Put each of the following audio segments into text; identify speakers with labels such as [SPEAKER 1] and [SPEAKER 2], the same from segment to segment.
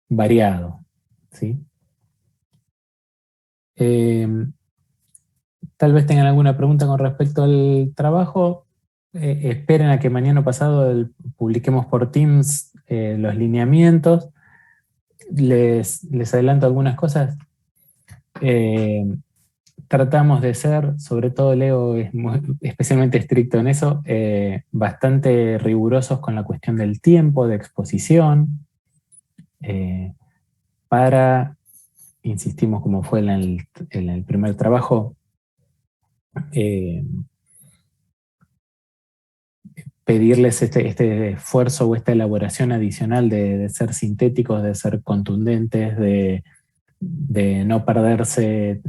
[SPEAKER 1] variado, ¿sí? Tal vez tengan alguna pregunta con respecto al trabajo. Esperen a que mañana o pasado publiquemos por Teams los lineamientos. Les adelanto algunas cosas. Tratamos de ser, sobre todo Leo es especialmente estricto en eso, bastante rigurosos con la cuestión del tiempo de exposición, para, insistimos como fue en el primer trabajo, pedirles este esfuerzo o esta elaboración adicional de ser sintéticos, de ser contundentes, de no perderse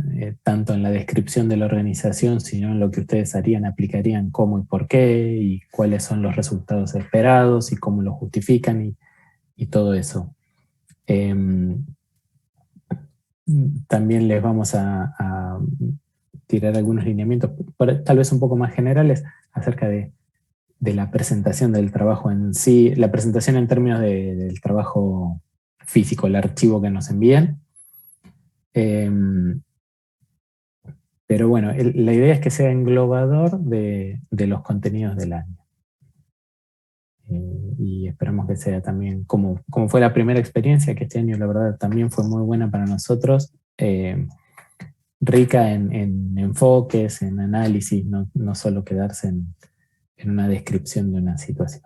[SPEAKER 1] tanto en la descripción de la organización, sino en lo que ustedes harían, aplicarían, cómo y por qué, y cuáles son los resultados esperados y cómo lo justifican y todo eso. También les vamos a tirar algunos lineamientos, tal vez un poco más generales, acerca de la presentación del trabajo en sí, la presentación en términos del trabajo físico, el archivo que nos envíen. Pero bueno, la idea es que sea englobador de los contenidos del año. Y esperamos que sea también, como fue la primera experiencia, que este año la verdad también fue muy buena para nosotros, rica en enfoques, en análisis, no solo quedarse en una descripción de una situación.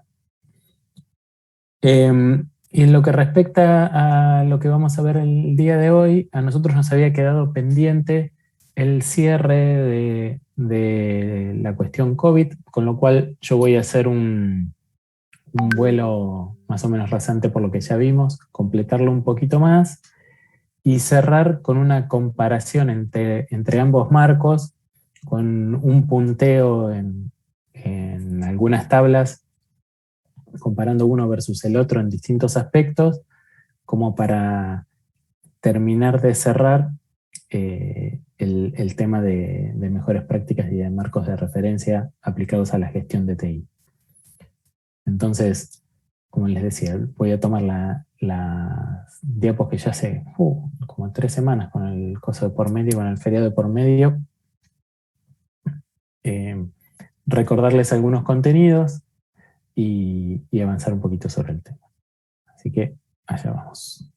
[SPEAKER 1] Y en lo que respecta a lo que vamos a ver el día de hoy, a nosotros nos había quedado pendiente el cierre de la cuestión COVID, con lo cual yo voy a hacer un vuelo más o menos rasante por lo que ya vimos, completarlo un poquito más y cerrar con una comparación entre ambos marcos, con un punteo en algunas tablas, comparando uno versus el otro en distintos aspectos, como para terminar de cerrar el tema de mejores prácticas y de marcos de referencia aplicados a la gestión de TI. Entonces, como les decía, voy a tomar las diapos que ya hace como 3 semanas con el coso de por medio, con el feriado de por medio, recordarles algunos contenidos y avanzar un poquito sobre el tema. Así que allá vamos.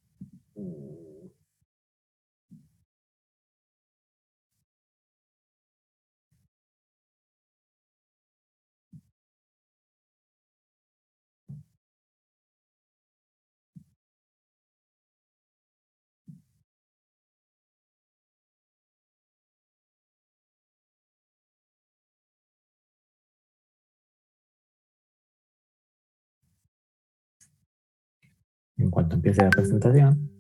[SPEAKER 1] En cuanto empiece la presentación.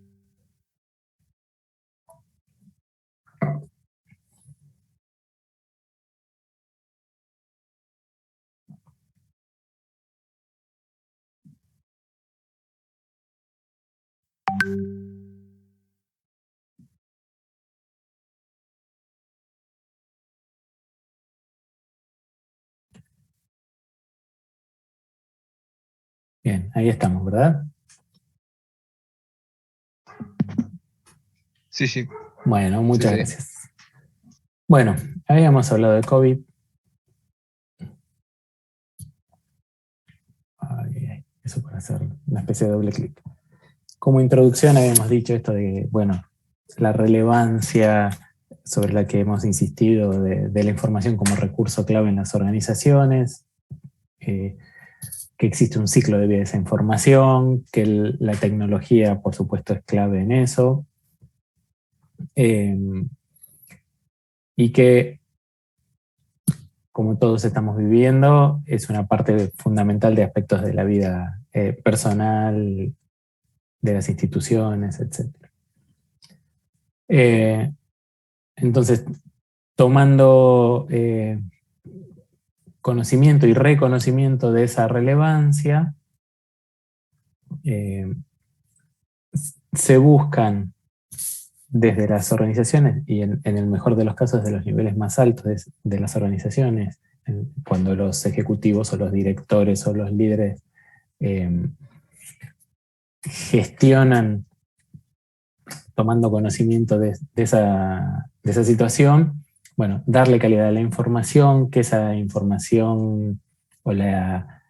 [SPEAKER 1] Bien, ahí estamos, ¿verdad?
[SPEAKER 2] Sí, sí.
[SPEAKER 1] Bueno, muchas gracias. Bueno, habíamos hablado de COVID. Eso para hacer una especie de doble clic. Como introducción habíamos dicho esto de, bueno, la relevancia sobre la que hemos insistido de la información como recurso clave en las organizaciones, que existe un ciclo de vida de esa información, que la tecnología, por supuesto, es clave en eso, y que, como todos estamos viviendo, es una parte fundamental de aspectos de la vida personal, de las instituciones, etc. Entonces, tomando conocimiento y reconocimiento de esa relevancia, se buscan desde las organizaciones y en el mejor de los casos de los niveles más altos de las organizaciones, cuando los ejecutivos o los directores o los líderes gestionan tomando conocimiento de esa situación, bueno, darle calidad a la información, que esa información o la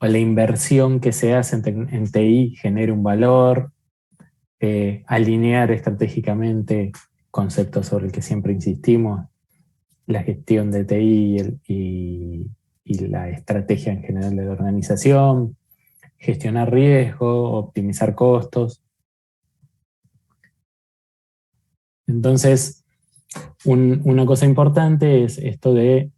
[SPEAKER 1] inversión que se hace en TI genere un valor, alinear estratégicamente conceptos sobre el que siempre insistimos, la gestión de TI y la estrategia en general de la organización, gestionar riesgo, optimizar costos. Entonces, una cosa importante es esto del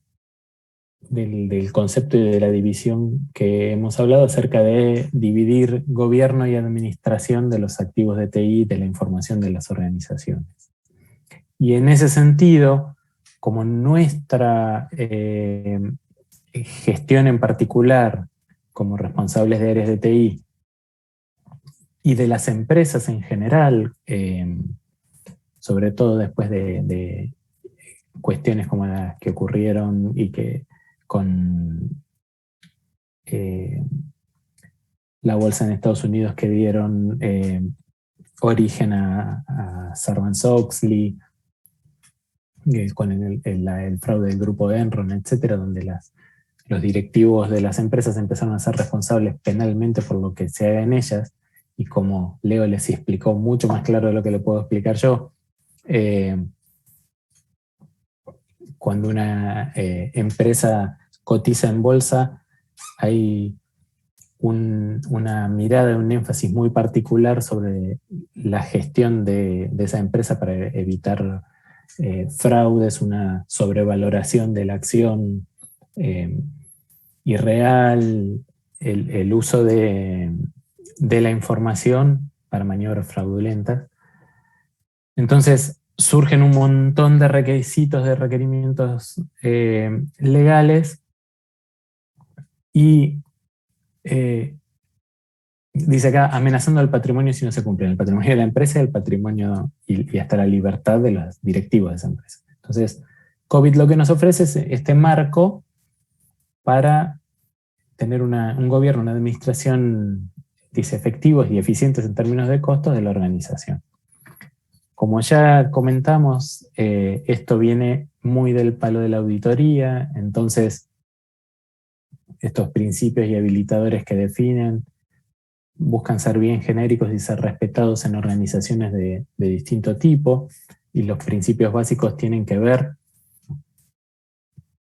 [SPEAKER 1] concepto y de la división que hemos hablado acerca de dividir gobierno y administración de los activos de TI, de la información de las organizaciones. Y en ese sentido, como nuestra gestión en particular, como responsables de áreas de TI, y de las empresas en general, sobre todo después de cuestiones como las que ocurrieron y que con la bolsa en Estados Unidos que dieron origen a Sarbanes-Oxley, con el fraude del grupo Enron, etcétera, donde los directivos de las empresas empezaron a ser responsables penalmente por lo que se haga en ellas, y como Leo les explicó mucho más claro de lo que le puedo explicar yo, cuando una empresa cotiza en bolsa, hay una mirada, un énfasis muy particular sobre la gestión de esa empresa para evitar fraudes, una sobrevaloración de la acción irreal, el uso de la información para maniobras fraudulentas. Entonces surgen un montón de requisitos, de requerimientos legales, y dice acá, amenazando al patrimonio si no se cumplen, el patrimonio de la empresa y el patrimonio y hasta la libertad de los directivos de esa empresa. Entonces, COVID lo que nos ofrece es este marco para tener un gobierno, una administración, dice, efectivos y eficientes en términos de costos de la organización. Como ya comentamos, esto viene muy del palo de la auditoría, entonces estos principios y habilitadores que definen buscan ser bien genéricos y ser respetados en organizaciones de distinto tipo, y los principios básicos tienen que ver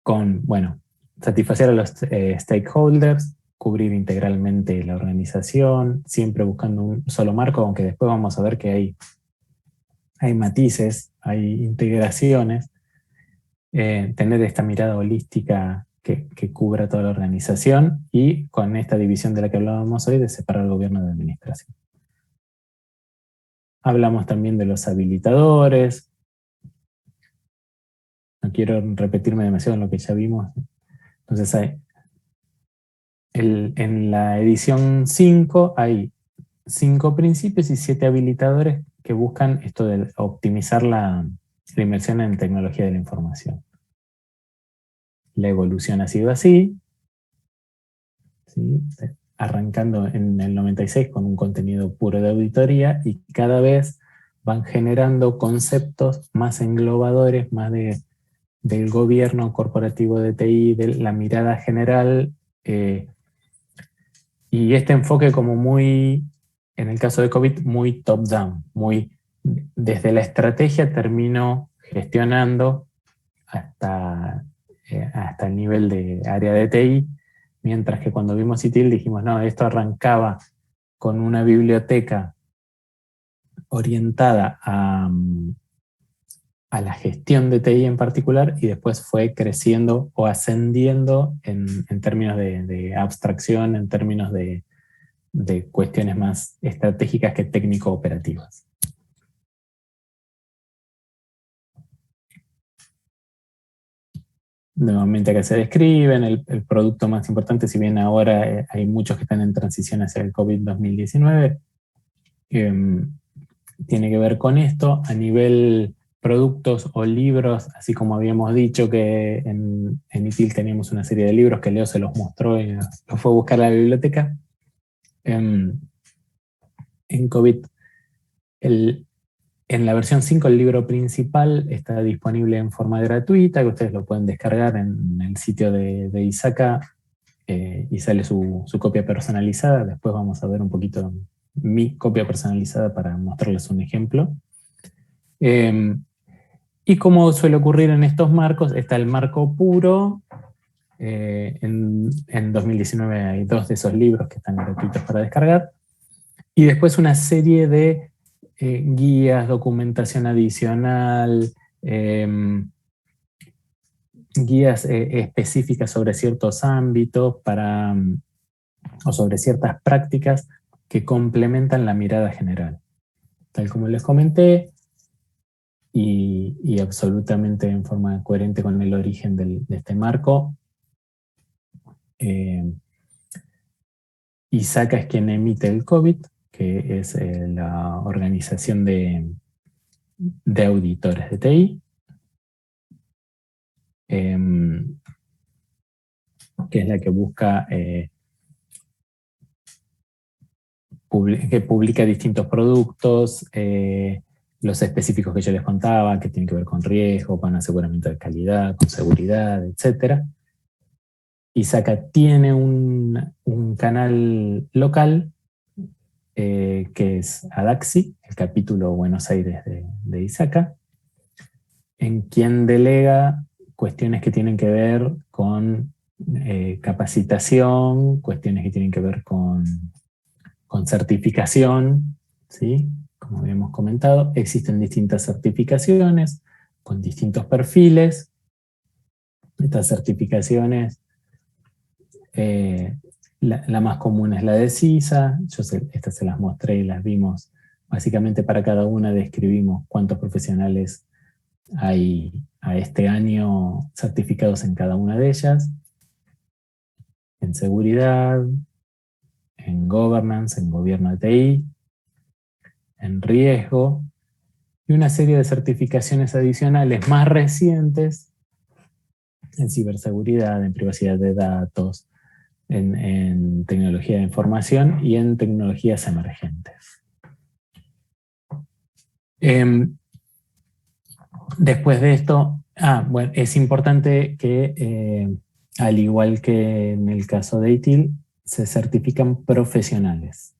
[SPEAKER 1] con, bueno, satisfacer a los stakeholders, cubrir integralmente la organización, siempre buscando un solo marco, aunque después vamos a ver que hay matices, hay integraciones, tener esta mirada holística que cubra toda la organización, y con esta división de la que hablábamos hoy de separar el gobierno de administración. Hablamos también de los habilitadores. No quiero repetirme demasiado en lo que ya vimos. Entonces, en la edición 5 hay 5 principios y 7 habilitadores que buscan esto de optimizar la inversión en tecnología de la información. La evolución ha sido así, ¿sí? Arrancando en el 96 con un contenido puro de auditoría, y cada vez van generando conceptos más englobadores, más del gobierno corporativo de TI, de la mirada general, y este enfoque como muy, en el caso de COVID, muy top-down, muy desde la estrategia termino gestionando hasta el nivel de área de TI, mientras que cuando vimos ITIL dijimos, no, esto arrancaba con una biblioteca orientada a la gestión de TI en particular, y después fue creciendo o ascendiendo en términos de abstracción, en términos de cuestiones más estratégicas que técnico-operativas. Nuevamente acá se describen el producto más importante, si bien ahora hay muchos que están en transición hacia el COVID-2019, tiene que ver con esto. A nivel productos o libros, así como habíamos dicho que en ITIL teníamos una serie de libros que Leo se los mostró y los fue a buscar a la biblioteca, en en COVID. En la versión 5 el libro principal está disponible en forma gratuita, que ustedes lo pueden descargar en el sitio de Ithaka, y sale su copia personalizada. Después vamos a ver un poquito mi copia personalizada para mostrarles un ejemplo. Y como suele ocurrir en estos marcos, está el marco puro. En 2019 hay 2 de esos libros que están gratuitos para descargar. Y después una serie de guías, documentación adicional, guías específicas sobre ciertos ámbitos o sobre ciertas prácticas que complementan la mirada general. Tal como les comenté, y absolutamente en forma coherente con el origen de este marco, Ithaka es quien emite el COVID, que es la organización de auditores de TI, que es la que busca, que publica distintos productos, los específicos que yo les contaba, que tienen que ver con riesgo, con aseguramiento de calidad, con seguridad, etc. Ithaka tiene un canal local, que es Adaxi, el capítulo Buenos Aires de Ithaka, en quien delega cuestiones que tienen que ver con capacitación, cuestiones que tienen que ver con certificación, ¿sí? Como habíamos comentado, existen distintas certificaciones con distintos perfiles. Estas certificaciones, la más común es la de CISA. Estas se las mostré y las vimos. Básicamente para cada una describimos cuántos profesionales hay a este año certificados en cada una de ellas. En seguridad, en governance, en gobierno de TI, en riesgo, y una serie de certificaciones adicionales más recientes en ciberseguridad, en privacidad de datos, en tecnología de información y en tecnologías emergentes. Después de esto, bueno, es importante que, al igual que en el caso de ITIL, se certifican profesionales,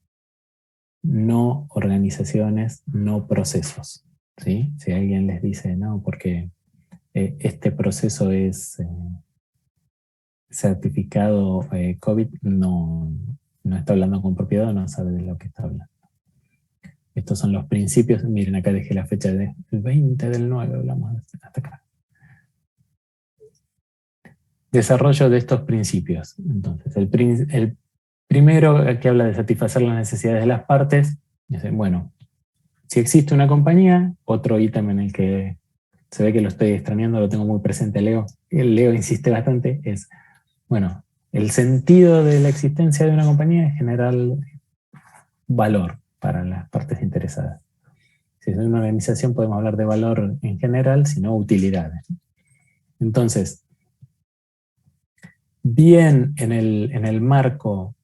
[SPEAKER 1] no organizaciones, no procesos, ¿sí? Si alguien les dice, no, porque este proceso es certificado COVID, no está hablando con propiedad, no sabe de lo que está hablando. Estos son los principios. Miren, acá dejé la fecha del 20 del 9, hablamos hasta acá. Desarrollo de estos principios. Entonces, el primero, que habla de satisfacer las necesidades de las partes, dice, bueno, si existe una compañía, otro ítem en el que se ve que lo estoy extrañando, lo tengo muy presente, Leo insiste bastante, es, bueno, el sentido de la existencia de una compañía es generar valor para las partes interesadas. Si es una organización podemos hablar de valor en general, sino utilidades. Entonces, bien en el marco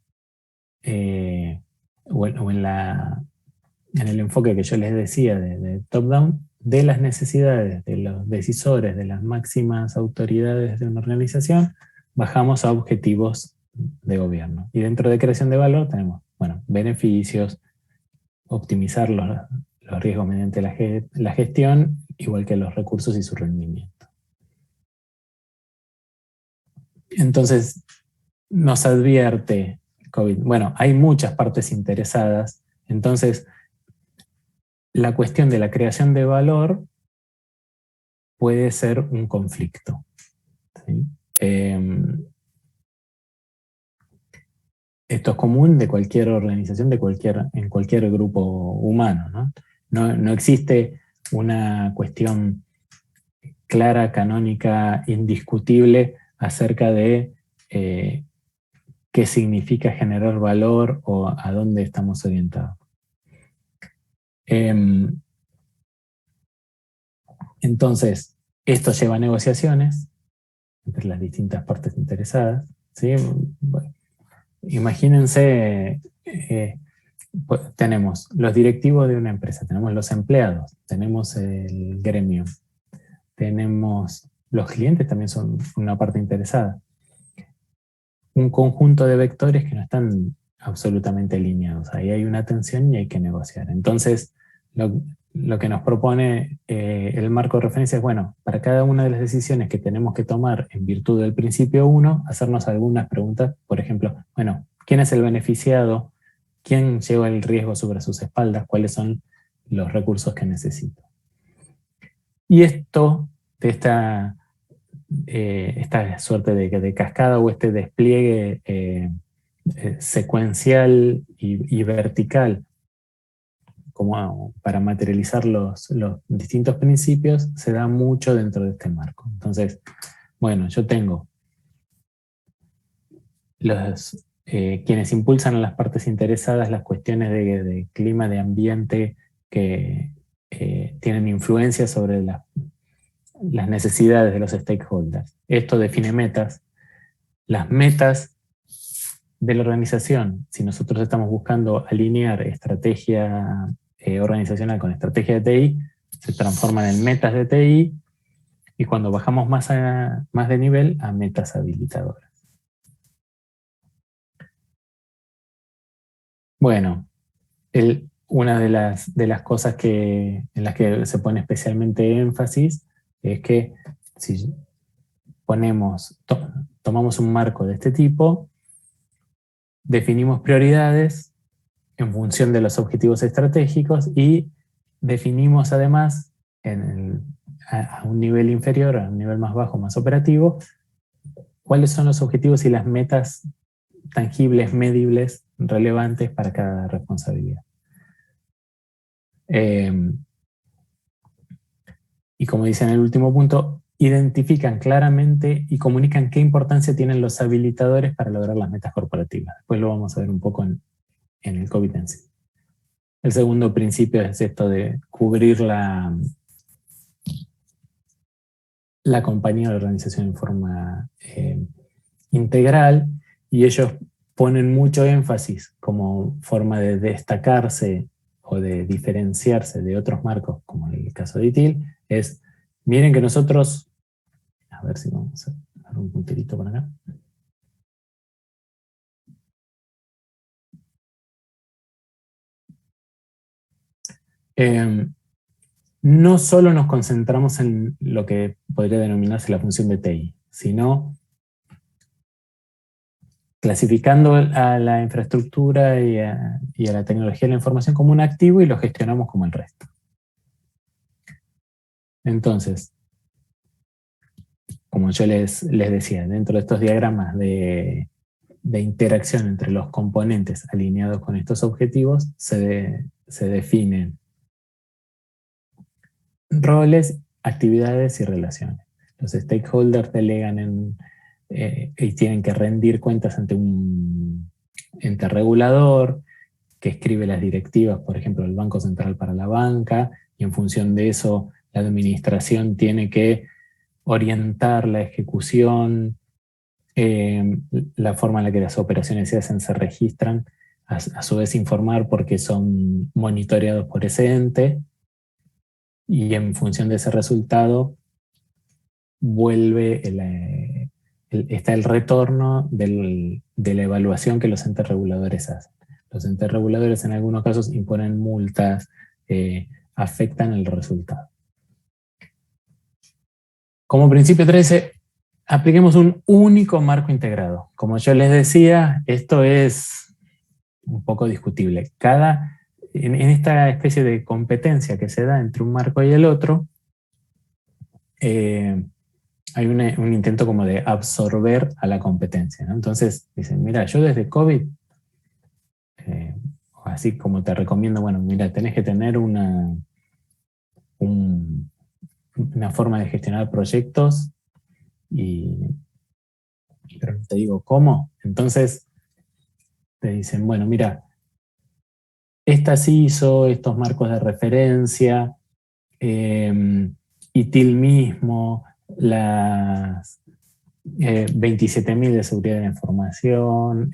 [SPEAKER 1] o en el enfoque que yo les decía de top-down, de las necesidades de los decisores, de las máximas autoridades de una organización, bajamos a objetivos de gobierno. Y dentro de creación de valor tenemos, bueno, beneficios, optimizar los riesgos mediante la gestión, igual que los recursos y su rendimiento. Entonces, nos advierte COVID, bueno, hay muchas partes interesadas, entonces la cuestión de la creación de valor puede ser un conflicto, ¿sí? Esto es común de cualquier organización, en cualquier grupo humano, ¿no? No existe una cuestión clara, canónica, indiscutible acerca de qué significa generar valor o a dónde estamos orientados. Entonces, esto lleva a negociaciones entre las distintas partes interesadas, ¿sí? Bueno, imagínense Pues, tenemos los directivos de una empresa, tenemos los empleados, tenemos el gremio, tenemos los clientes, también son una parte interesada. Un conjunto de vectores que no están absolutamente alineados. Ahí hay una tensión y hay que negociar. Entonces, lo que nos propone el marco de referencia es, bueno, para cada una de las decisiones que tenemos que tomar en virtud del principio 1, hacernos algunas preguntas. Por ejemplo, bueno, ¿quién es el beneficiado? ¿Quién lleva el riesgo sobre sus espaldas? ¿Cuáles son los recursos que necesito? Y esto, de esta suerte de cascada o este despliegue secuencial y vertical como para materializar los distintos principios, se da mucho dentro de este marco. Entonces, bueno, yo tengo quienes impulsan a las partes interesadas las cuestiones de clima, de ambiente, que tienen influencia sobre las necesidades de los stakeholders. Esto define metas. Las metas de la organización, si nosotros estamos buscando alinear estrategia organizacional con estrategia de TI, se transforman en metas de TI y cuando bajamos más de nivel, a metas habilitadoras. Bueno, una de las cosas en las que se pone especialmente énfasis es que si tomamos un marco de este tipo, definimos prioridades en función de los objetivos estratégicos y definimos además a un nivel inferior, a un nivel más bajo, más operativo, cuáles son los objetivos y las metas tangibles, medibles, relevantes para cada responsabilidad. Y como dice en el último punto, identifican claramente y comunican qué importancia tienen los habilitadores para lograr las metas corporativas. Después lo vamos a ver un poco en el COVID en sí. El segundo principio es esto de cubrir la compañía o la organización en forma integral, y ellos ponen mucho énfasis como forma de destacarse o de diferenciarse de otros marcos, como en el caso de ITIL, es, miren que nosotros, a ver si vamos a dar un punterito por acá. No solo nos concentramos en lo que podría denominarse la función de TI, sino clasificando a la infraestructura y a la tecnología de la información como un activo y lo gestionamos como el resto. Entonces, como yo les decía, dentro de estos diagramas de interacción entre los componentes alineados con estos objetivos, se definen roles, actividades y relaciones. Los stakeholders delegan y tienen que rendir cuentas ante un ente regulador que escribe las directivas, por ejemplo, el Banco Central para la banca, y en función de eso la administración tiene que orientar la ejecución, la forma en la que las operaciones se hacen, se registran, a su vez informar porque son monitoreados por ese ente, y en función de ese resultado está el retorno de la evaluación que los entes reguladores hacen. Los entes reguladores en algunos casos imponen multas, afectan el resultado. Como principio 13, apliquemos un único marco integrado. Como yo les decía, esto es un poco discutible. En esta especie de competencia que se da entre un marco y el otro, hay un intento como de absorber a la competencia, ¿no? Entonces dicen, mira, yo desde COVID, así como te recomiendo, bueno, mira, tenés que tener una forma de gestionar proyectos, pero no te digo cómo. Entonces te dicen, bueno, mira, estas ISO, estos marcos de referencia, ITIL mismo, las 27.000 de seguridad de la información,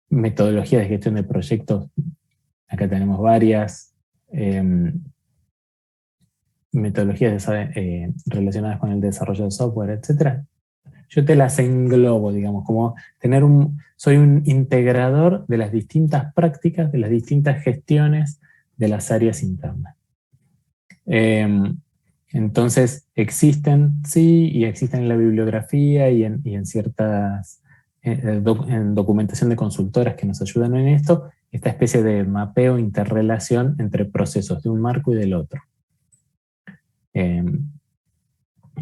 [SPEAKER 1] metodologías de gestión de proyectos, acá tenemos varias, metodologías relacionadas con el desarrollo de software, etc. Yo te las englobo, digamos, como soy un integrador de las distintas prácticas, de las distintas gestiones de las áreas internas. Entonces, existen, sí, y existen en la bibliografía y en ciertas, en documentación de consultoras que nos ayudan en esto, esta especie de mapeo, interrelación entre procesos de un marco y del otro.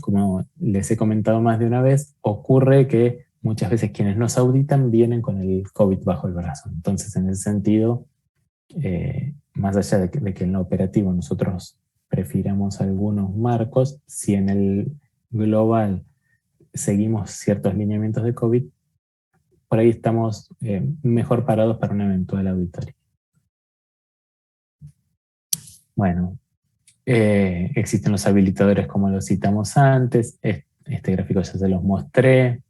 [SPEAKER 1] Como les he comentado más de una vez, ocurre que muchas veces quienes nos auditan vienen con el COVID bajo el brazo. Entonces, en ese sentido, más allá de que en lo operativo nosotros prefiramos algunos marcos, si en el global seguimos ciertos lineamientos de COVID, por ahí estamos mejor parados para una eventual auditoría. Bueno, existen los habilitadores como los citamos antes, este gráfico ya se los mostré.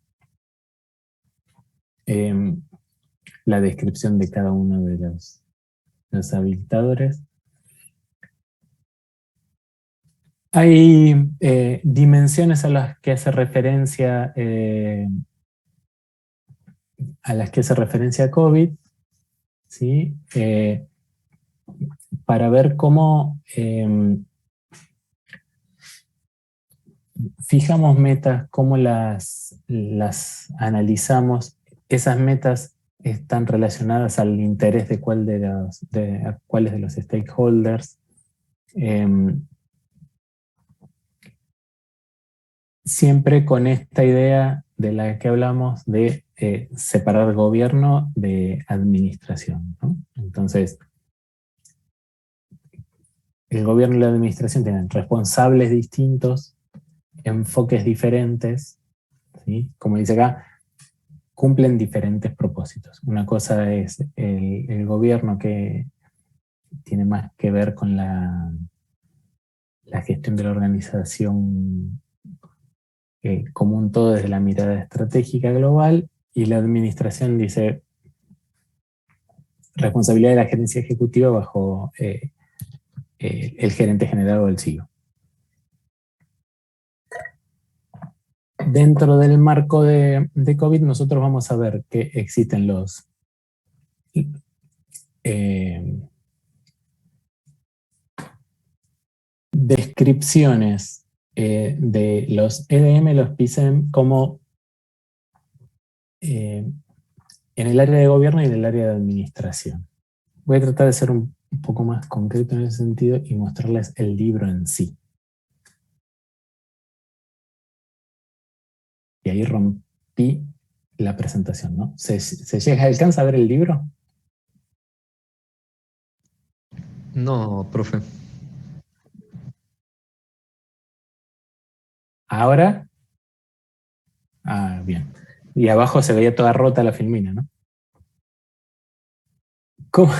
[SPEAKER 1] La descripción de cada uno de los habilitadores. Hay dimensiones a las que hace referencia COVID, ¿sí? Para ver cómo fijamos metas, cómo las analizamos. Esas metas están relacionadas al interés de cuáles de los stakeholders. Siempre con esta idea de la que hablamos de separar gobierno de administración, ¿no? Entonces, el gobierno y la administración tienen responsables distintos, enfoques diferentes, ¿sí? Como dice acá, cumplen diferentes propósitos. Una cosa es el gobierno que tiene más que ver con la gestión de la organización como un todo desde la mirada estratégica global, y la administración dice responsabilidad de la gerencia ejecutiva bajo el gerente general o el CEO. Dentro del marco de COVID nosotros vamos a ver que existen los descripciones de los EDM, los PISM, como en el área de gobierno y en el área de administración. Voy a tratar de ser un poco más concreto en ese sentido y mostrarles el libro en sí. Y ahí rompí la presentación, ¿no? ¿Alcanza a ver el libro?
[SPEAKER 2] No, profe.
[SPEAKER 1] ¿Ahora? Ah, bien. Y abajo se veía toda rota la filmina, ¿no? ¿Cómo?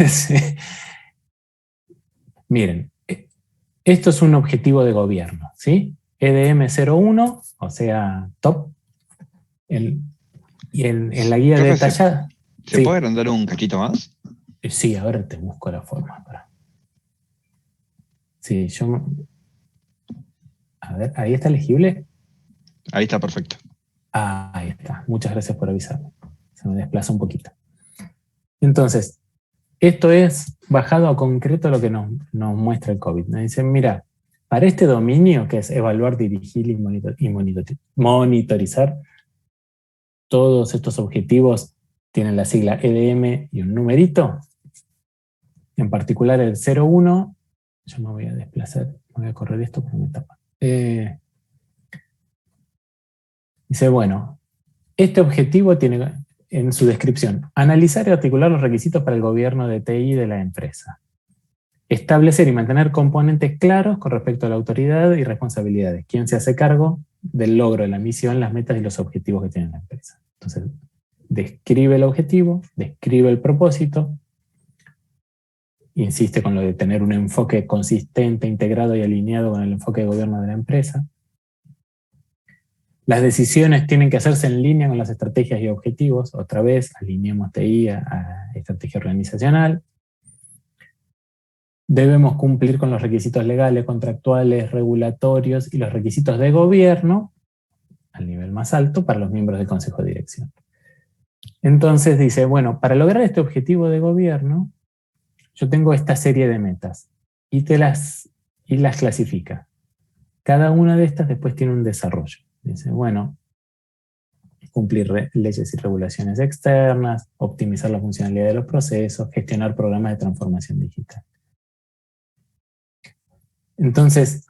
[SPEAKER 1] Sí. Miren, esto es un objetivo de gobierno, ¿sí? EDM 01, o sea, top. Y en la guía detallada.
[SPEAKER 3] ¿Se puede agrandar un cachito más?
[SPEAKER 1] Sí, ahora te busco la forma. Sí, a ver, ¿ahí está legible?
[SPEAKER 3] Ahí está perfecto.
[SPEAKER 1] Ah, ahí está. Muchas gracias por avisarme. Se me desplaza un poquito. Entonces, esto es bajado a concreto lo que nos muestra el COVID. Nos dicen, mira, para este dominio, que es evaluar, dirigir y monitorizar, todos estos objetivos tienen la sigla EDM y un numerito. En particular el 01. Yo me voy a desplazar, voy a correr esto porque me tapa. Dice, bueno, este objetivo tiene en su descripción, analizar y articular los requisitos para el gobierno de TI de la empresa. Establecer y mantener componentes claros con respecto a la autoridad y responsabilidades. ¿Quién se hace cargo del logro de la misión, las metas y los objetivos que tiene la empresa? Entonces, describe el objetivo, describe el propósito, insiste con lo de tener un enfoque consistente, integrado y alineado con el enfoque de gobierno de la empresa. Las decisiones tienen que hacerse en línea con las estrategias y objetivos. Otra vez, alineemos TI a estrategia organizacional. Debemos cumplir con los requisitos legales, contractuales, regulatorios y los requisitos de gobierno al nivel más alto para los miembros del Consejo de Dirección. Entonces dice, bueno, para lograr este objetivo de gobierno, yo tengo esta serie de metas y las clasifica. Cada una de estas después tiene un desarrollo. Dice, bueno, cumplir leyes y regulaciones externas, optimizar la funcionalidad de los procesos, gestionar programas de transformación digital. Entonces,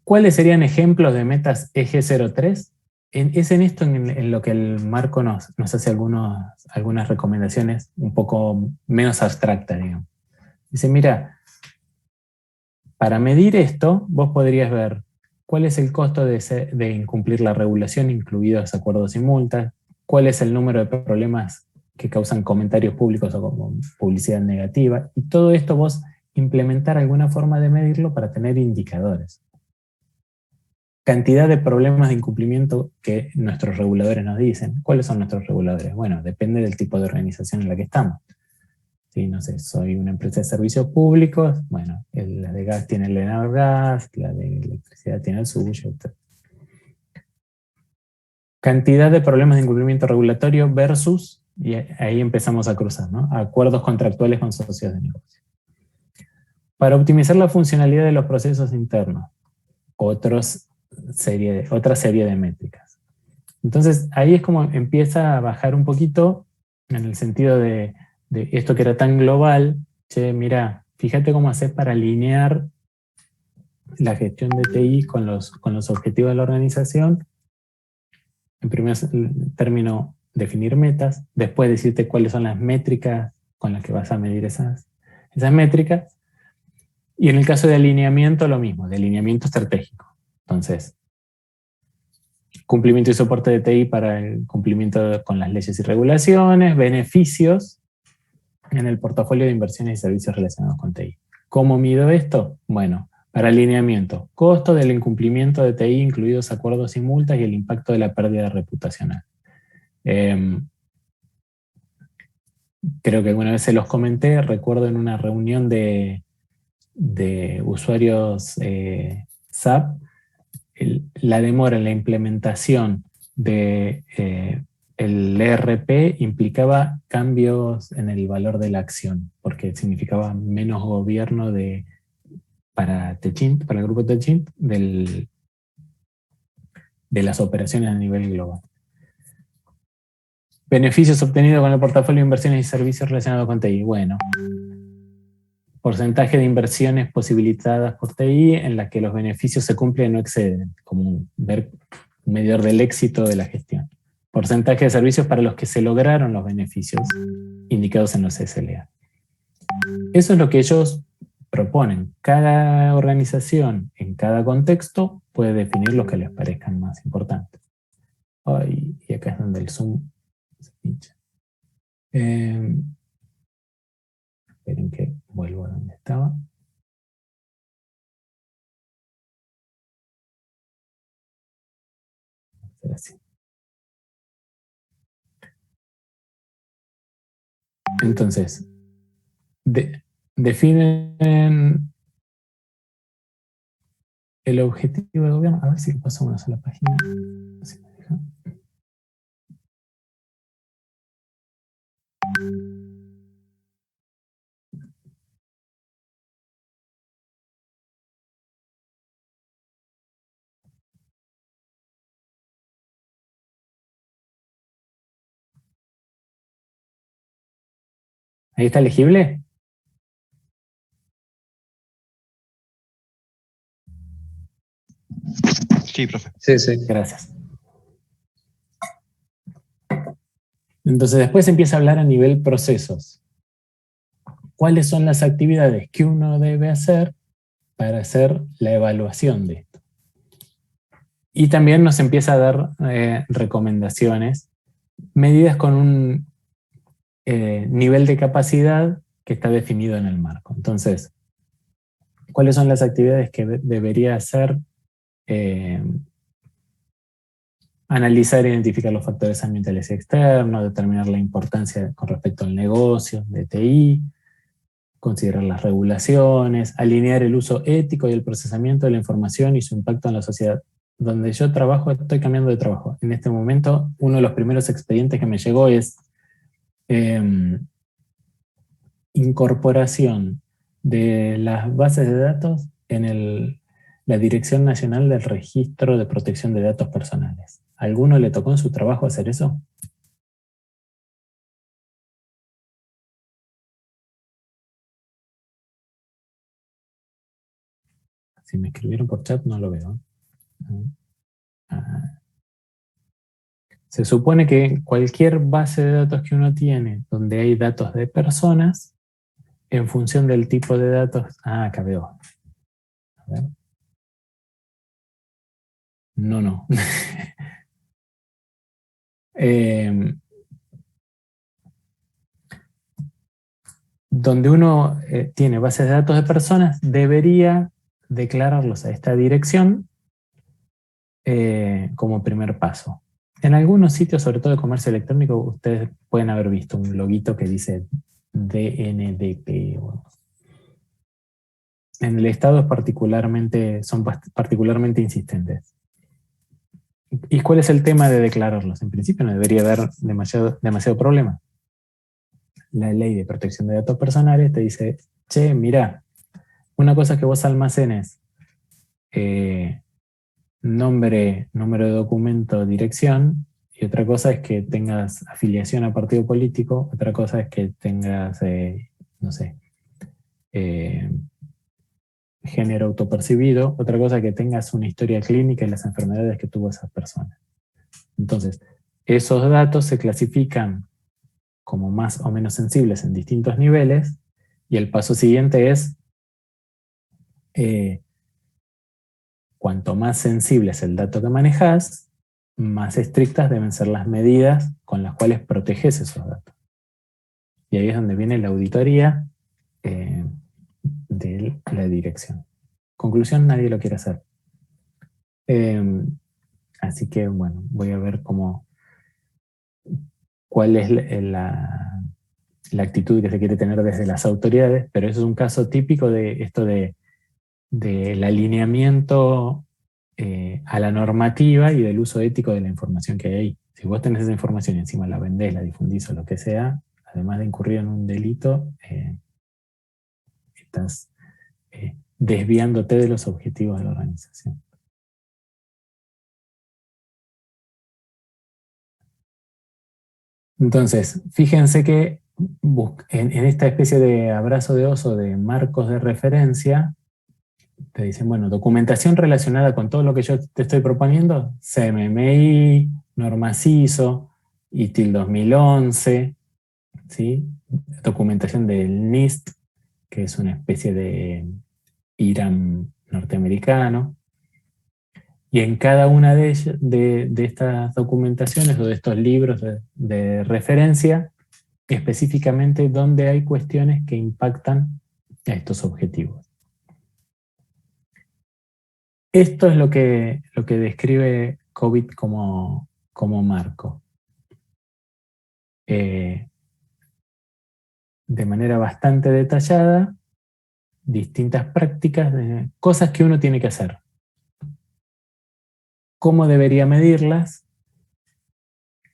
[SPEAKER 1] ¿cuáles serían ejemplos de metas eje 03? Es en esto en lo que el marco nos hace algunas recomendaciones un poco menos abstractas, digamos. Dice, mira, para medir esto, vos podrías ver cuál es el costo de incumplir la regulación, incluidos acuerdos y multas, cuál es el número de problemas que causan comentarios públicos o publicidad negativa, y todo esto vos implementar alguna forma de medirlo para tener indicadores. Cantidad de problemas de incumplimiento que nuestros reguladores nos dicen. ¿Cuáles son nuestros reguladores? Bueno, depende del tipo de organización en la que estamos. Si, no sé, soy una empresa de servicios públicos, bueno, la de gas tiene el Enargas, la de electricidad tiene el suyo. Cantidad de problemas de incumplimiento regulatorio versus, y ahí empezamos a cruzar, ¿no? Acuerdos contractuales con socios de negocio. Para optimizar la funcionalidad de los procesos internos, otra serie de métricas. Entonces, ahí es como empieza a bajar un poquito en el sentido de esto que era tan global. Che, mira, fíjate cómo hacer para alinear la gestión de TI con los objetivos de la organización. En primer término, definir metas, después decirte cuáles son las métricas con las que vas a medir esas métricas. Y en el caso de alineamiento, lo mismo, de alineamiento estratégico. Entonces, cumplimiento y soporte de TI para el cumplimiento con las leyes y regulaciones, beneficios en el portafolio de inversiones y servicios relacionados con TI. ¿Cómo mido esto? Bueno, para alineamiento, costo del incumplimiento de TI, incluidos acuerdos y multas, y el impacto de la pérdida reputacional. Creo que alguna vez se los comenté, recuerdo en una reunión de usuarios SAP, la demora en la implementación del ERP implicaba cambios en el valor de la acción, porque significaba menos gobierno para Techint, para el grupo Techint, de las operaciones a nivel global. Beneficios obtenidos con el portafolio de inversiones y servicios relacionados con TI. Bueno, porcentaje de inversiones posibilitadas por TI en las que los beneficios se cumplen y no exceden, como un medidor del éxito de la gestión. Porcentaje de servicios para los que se lograron los beneficios indicados en los SLA. Eso es lo que ellos proponen. Cada organización en cada contexto puede definir los que les parezcan más importantes. Y acá es donde el zoom se pincha. Esperen que vuelvo a donde estaba. Así. Entonces, definen el objetivo de gobierno. A ver si lo paso a una sola página. Si me deja. ¿Ahí está legible?
[SPEAKER 3] Sí, profe.
[SPEAKER 2] Sí, sí.
[SPEAKER 1] Gracias. Entonces después empieza a hablar a nivel procesos. ¿Cuáles son las actividades que uno debe hacer para hacer la evaluación de esto? Y también nos empieza a dar recomendaciones, medidas con un nivel de capacidad que está definido en el marco. Entonces, ¿cuáles son las actividades que debería hacer Analizar e identificar los factores ambientales y externos, determinar la importancia con respecto al negocio de TI, considerar las regulaciones, alinear el uso ético y el procesamiento de la información y su impacto en la sociedad. Donde yo trabajo, estoy cambiando de trabajo. En este momento, uno de los primeros expedientes que me llegó es incorporación de las bases de datos en la Dirección Nacional del Registro de Protección de Datos Personales. ¿A alguno le tocó en su trabajo hacer eso? Si me escribieron por chat no lo veo. Se supone que cualquier base de datos que uno tiene donde hay datos de personas, en función del tipo de datos... acá veo. A ver. No. Donde uno tiene bases de datos de personas, debería declararlos a esta dirección como primer paso. En algunos sitios, sobre todo de comercio electrónico, ustedes pueden haber visto un loguito que dice DNDP. En el Estado son particularmente insistentes. ¿Y cuál es el tema de declararlos? En principio no debería haber demasiado problema. La ley de protección de datos personales te dice, che, mira, una cosa es que vos almacenes nombre, número de documento, dirección, y otra cosa es que tengas afiliación a partido político, otra cosa es que tengas, no sé, género autopercibido, otra cosa es que tengas una historia clínica y las enfermedades que tuvo esa persona. Entonces, esos datos se clasifican como más o menos sensibles en distintos niveles, y el paso siguiente es cuanto más sensible es el dato que manejas, más estrictas deben ser las medidas con las cuales proteges esos datos. Y ahí es donde viene la auditoría de la dirección. Conclusión, nadie lo quiere hacer. Así que, bueno, voy a ver cuál es la actitud que se quiere tener desde las autoridades, pero eso es un caso típico de esto del alineamiento a la normativa y del uso ético de la información que hay ahí. Si vos tenés esa información y encima la vendés, la difundís o lo que sea, además de incurrir en un delito, estás desviándote de los objetivos de la organización. Entonces, fíjense que en esta especie de abrazo de oso de marcos de referencia, te dicen, bueno, documentación relacionada con todo lo que yo te estoy proponiendo, CMMI, norma CISO, ITIL 2011, ¿sí? Documentación del NIST, que es una especie de IRAM norteamericano. Y en cada una de estas documentaciones o de estos libros de referencia, específicamente donde hay cuestiones que impactan a estos objetivos. Esto es lo que describe COVID como marco. De manera bastante detallada, distintas prácticas, cosas que uno tiene que hacer. ¿Cómo debería medirlas?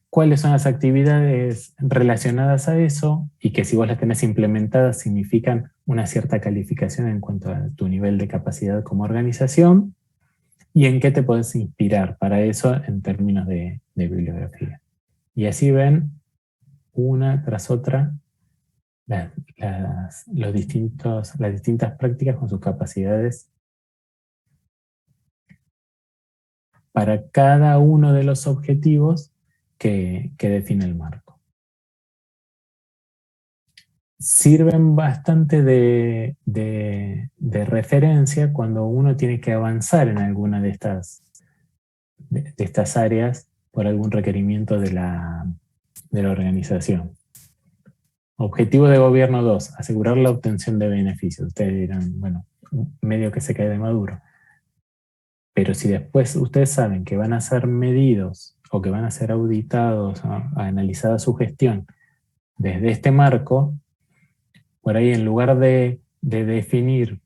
[SPEAKER 1] ¿Cuáles son las actividades relacionadas a eso? Y que si vos las tenés implementadas significan una cierta calificación en cuanto a tu nivel de capacidad como organización. ¿Y en qué te podés inspirar para eso en términos de bibliografía? Y así ven una tras otra las distintas prácticas con sus capacidades para cada uno de los objetivos que define el marco. Sirven bastante de referencia cuando uno tiene que avanzar en alguna de estas áreas por algún requerimiento de la organización. Objetivo de gobierno 2, asegurar la obtención de beneficios. Ustedes dirán, bueno, medio que se cae de maduro. Pero si después ustedes saben que van a ser medidos o que van a ser auditados, ¿no?, analizada su gestión desde este marco, por ahí en lugar de definir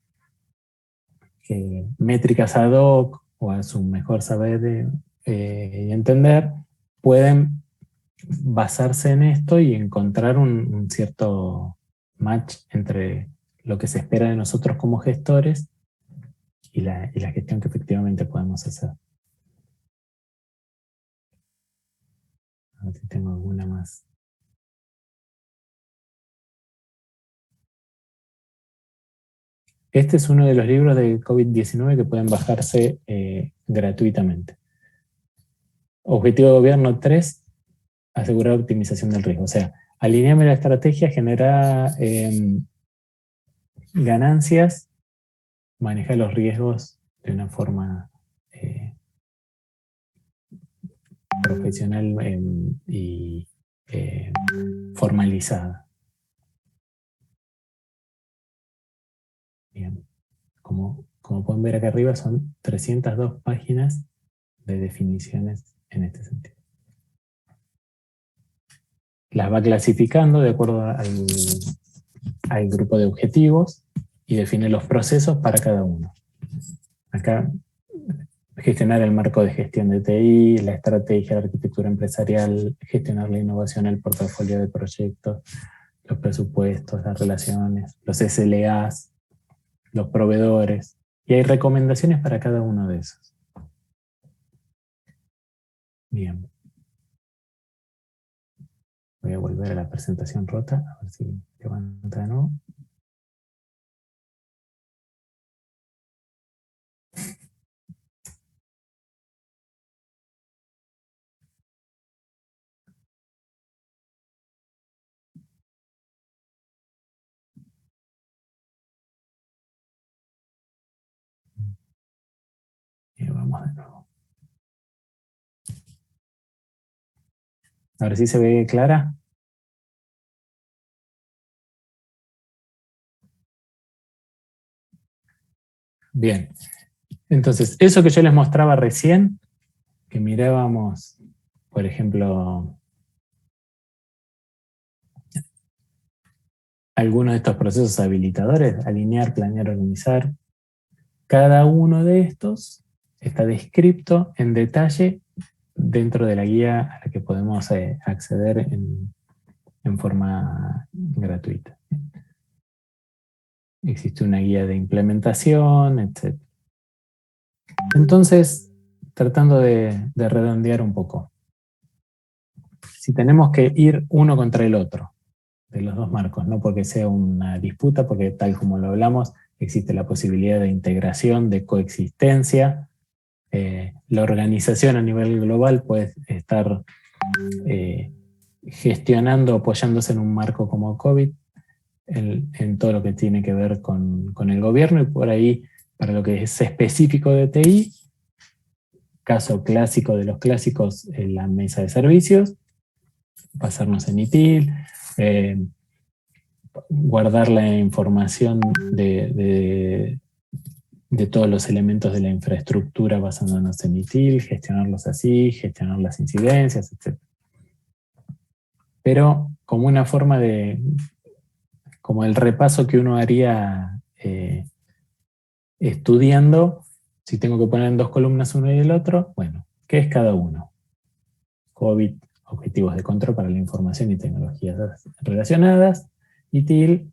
[SPEAKER 1] métricas ad hoc o a su mejor saber y entender, pueden basarse en esto y encontrar un cierto match entre lo que se espera de nosotros como gestores y la gestión que efectivamente podemos hacer. A ver si tengo alguna más. Este es uno de los libros de COVID-19 que pueden bajarse gratuitamente. Objetivo de gobierno 3, asegurar optimización del riesgo. O sea, alinearme la estrategia, generar ganancias, manejar los riesgos de una forma profesional y formalizada. Bien. Como pueden ver acá arriba, son 302 páginas de definiciones en este sentido. Las va clasificando de acuerdo al grupo de objetivos y define los procesos para cada uno. Acá, gestionar el marco de gestión de TI, la estrategia, la arquitectura empresarial, gestionar la innovación, el portafolio de proyectos, los presupuestos, las relaciones, los SLAs, los proveedores, y hay recomendaciones para cada uno de esos. Bien. Voy a volver a la presentación rota, a ver si levanta de nuevo. Y vamos de nuevo. Ahora sí se ve clara. Bien. Entonces, eso que yo les mostraba recién, que mirábamos, por ejemplo, algunos de estos procesos habilitadores, alinear, planear, organizar, cada uno de estos está descrito en detalle dentro de la guía a la que podemos acceder en forma gratuita. Existe una guía de implementación, etc. Entonces, tratando de redondear un poco, si tenemos que ir uno contra el otro, de los dos marcos, no porque sea una disputa, porque tal como lo hablamos, existe la posibilidad de integración, de coexistencia. La organización a nivel global puede estar gestionando, apoyándose en un marco como COVID, en todo lo que tiene que ver con el gobierno, y por ahí, para lo que es específico de TI, caso clásico de los clásicos, en la mesa de servicios, pasarnos en ITIL, guardar la información de todos los elementos de la infraestructura basándonos en ITIL, gestionarlos así, gestionar las incidencias, etc. Pero como una forma como el repaso que uno haría estudiando, si tengo que poner en dos columnas uno y el otro, bueno, ¿qué es cada uno? COVID, objetivos de control para la información y tecnologías relacionadas. ITIL,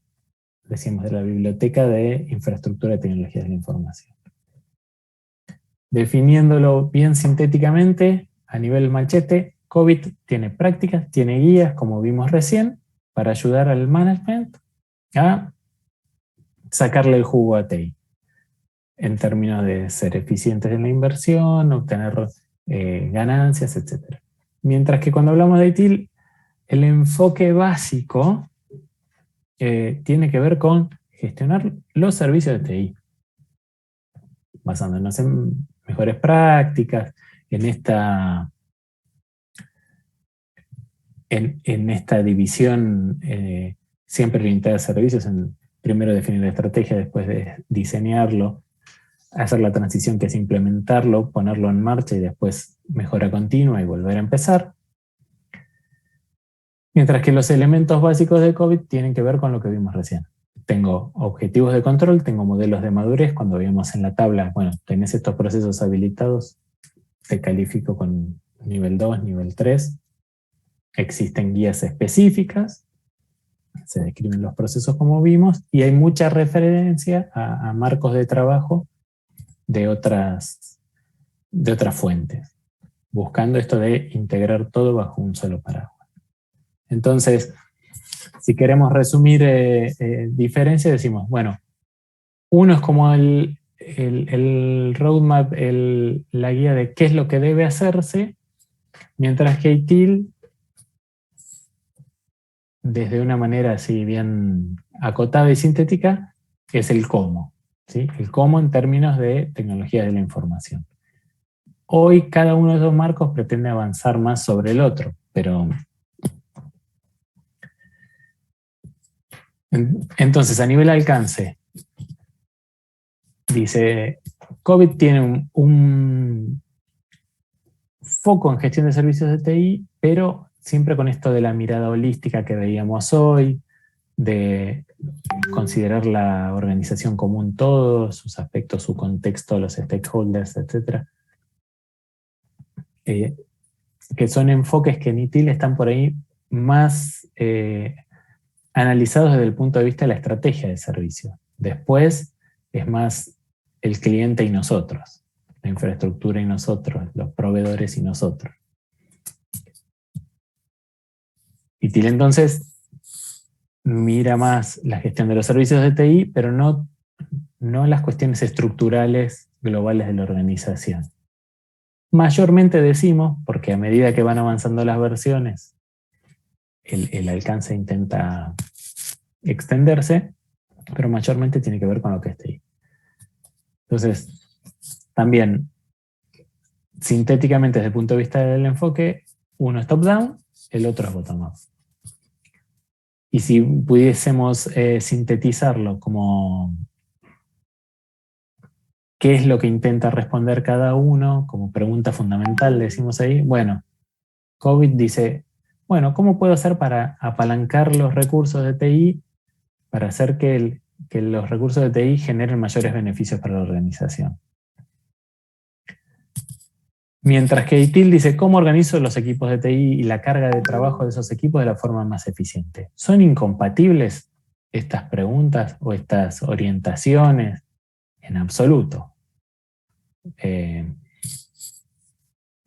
[SPEAKER 1] decimos, de la biblioteca de infraestructura y tecnologías de la información. Definiéndolo bien sintéticamente, a nivel machete, COVID tiene prácticas, tiene guías, como vimos recién, para ayudar al management a sacarle el jugo a TI, en términos de ser eficientes en la inversión, obtener ganancias, etc. Mientras que cuando hablamos de ITIL, el enfoque básico tiene que ver con gestionar los servicios de TI, basándonos en mejores prácticas, en esta división siempre orientada a servicios, en primero definir la estrategia, después de diseñarlo, hacer la transición que es implementarlo, ponerlo en marcha y después mejora continua y volver a empezar. Mientras que los elementos básicos de COVID tienen que ver con lo que vimos recién. Tengo objetivos de control, tengo modelos de madurez. Cuando vimos en la tabla, bueno, tenés estos procesos habilitados, te califico con nivel 2, nivel 3. Existen guías específicas, se describen los procesos como vimos, y hay mucha referencia a marcos de trabajo de otras fuentes, buscando esto de integrar todo bajo un solo paraguas. Entonces, si queremos resumir diferencias, decimos, bueno, uno es como el roadmap, la guía de qué es lo que debe hacerse, mientras que ITIL, desde una manera así bien acotada y sintética, es el cómo, ¿sí? El cómo en términos de tecnología de la información. Hoy cada uno de esos marcos pretende avanzar más sobre el otro, pero entonces a nivel alcance, dice, COVID tiene un foco en gestión de servicios de TI, pero siempre con esto de la mirada holística que veíamos hoy, de considerar la organización como un todo, sus aspectos, su contexto, los stakeholders, etc. Que son enfoques que en ITIL están por ahí más analizados desde el punto de vista de la estrategia de servicio. Después es más el cliente y nosotros, la infraestructura y nosotros, los proveedores y nosotros. ITIL entonces mira más la gestión de los servicios de TI, pero no las cuestiones estructurales globales de la organización. Mayormente decimos, porque a medida que van avanzando las versiones, el alcance intenta extenderse, pero mayormente tiene que ver con lo que es TI. Entonces, también, sintéticamente desde el punto de vista del enfoque, uno es top-down, el otro es bottom-up. Y si pudiésemos sintetizarlo como qué es lo que intenta responder cada uno, como pregunta fundamental, decimos ahí, bueno, COVID dice, bueno, ¿cómo puedo hacer para apalancar los recursos de TI para hacer que los recursos de TI generen mayores beneficios para la organización? Mientras que ITIL dice, ¿cómo organizo los equipos de TI y la carga de trabajo de esos equipos de la forma más eficiente? ¿Son incompatibles estas preguntas o estas orientaciones? En absoluto. En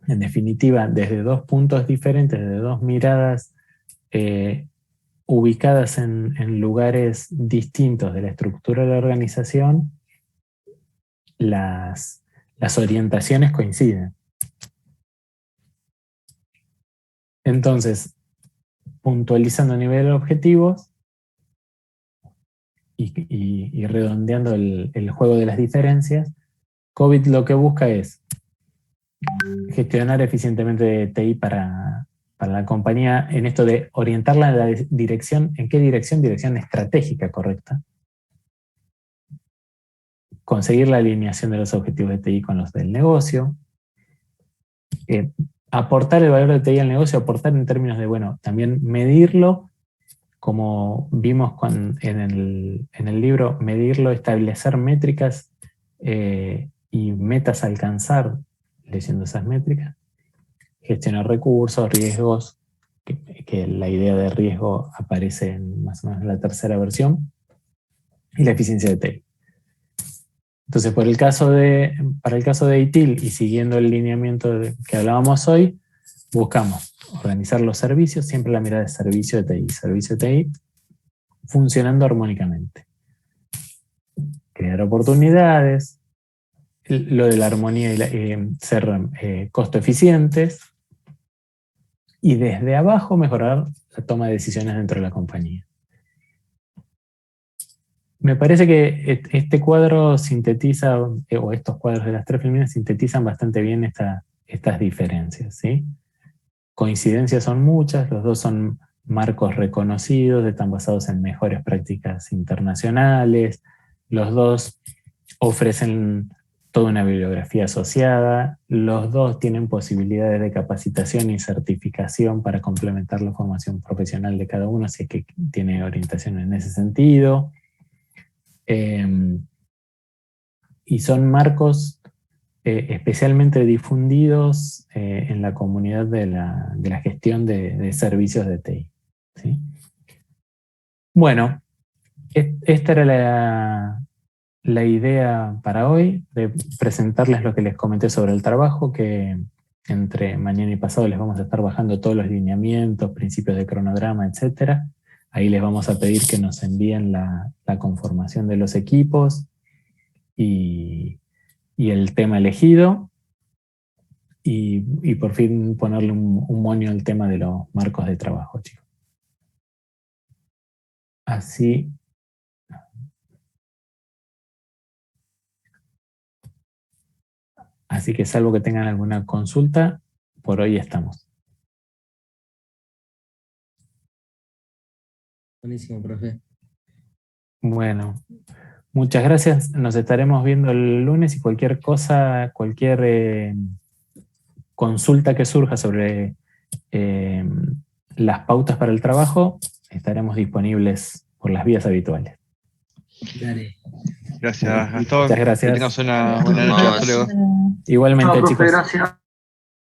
[SPEAKER 1] definitiva, desde dos puntos diferentes, desde dos miradas ubicadas en lugares distintos de la estructura de la organización, las orientaciones coinciden. Entonces, puntualizando a nivel de objetivos y redondeando el juego de las diferencias, COVID lo que busca es gestionar eficientemente TI para la compañía en esto de orientarla en la dirección, ¿en qué dirección? Dirección estratégica correcta. Conseguir la alineación de los objetivos de TI con los del negocio. Aportar el valor de TI al negocio, aportar en términos de, bueno, también medirlo, como vimos en el libro, medirlo, establecer métricas y metas a alcanzar leyendo esas métricas. Gestionar recursos, riesgos, que la idea de riesgo aparece en más o menos la tercera versión, y la eficiencia de TI. Entonces, para el caso de ITIL y siguiendo el lineamiento que hablábamos hoy, buscamos organizar los servicios, siempre la mirada de servicio de TI, funcionando armónicamente. Crear oportunidades, lo de la armonía y ser costo eficientes, y desde abajo mejorar la toma de decisiones dentro de la compañía. Me parece que este cuadro sintetiza, o estos cuadros de las tres filminas sintetizan bastante bien estas diferencias, ¿sí? Coincidencias son muchas, los dos son marcos reconocidos, están basados en mejores prácticas internacionales, los dos ofrecen toda una bibliografía asociada. Los dos tienen posibilidades de capacitación y certificación para complementar la formación profesional de cada uno, si es que tiene orientación en ese sentido. Y son marcos especialmente difundidos en la comunidad de la gestión de servicios de TI. ¿Sí? Bueno, esta era la idea para hoy, de presentarles lo que les comenté sobre el trabajo, que entre mañana y pasado les vamos a estar bajando todos los lineamientos, principios de cronograma, etc. Ahí les vamos a pedir que nos envíen la conformación de los equipos y el tema elegido, y por fin ponerle un moño al tema de los marcos de trabajo, chicos. Así que salvo que tengan alguna consulta, por hoy estamos.
[SPEAKER 4] Buenísimo, profe.
[SPEAKER 1] Bueno, muchas gracias. Nos estaremos viendo el lunes y cualquier cosa, cualquier consulta que surja sobre las pautas para el trabajo, estaremos disponibles por las vías habituales.
[SPEAKER 4] Dale.
[SPEAKER 3] Gracias, Gastón.
[SPEAKER 1] Muchas gracias.
[SPEAKER 3] Que tengas una buena noche. Hasta luego.
[SPEAKER 1] Igualmente,
[SPEAKER 5] Chao, profe,
[SPEAKER 1] chicos.
[SPEAKER 5] gracias.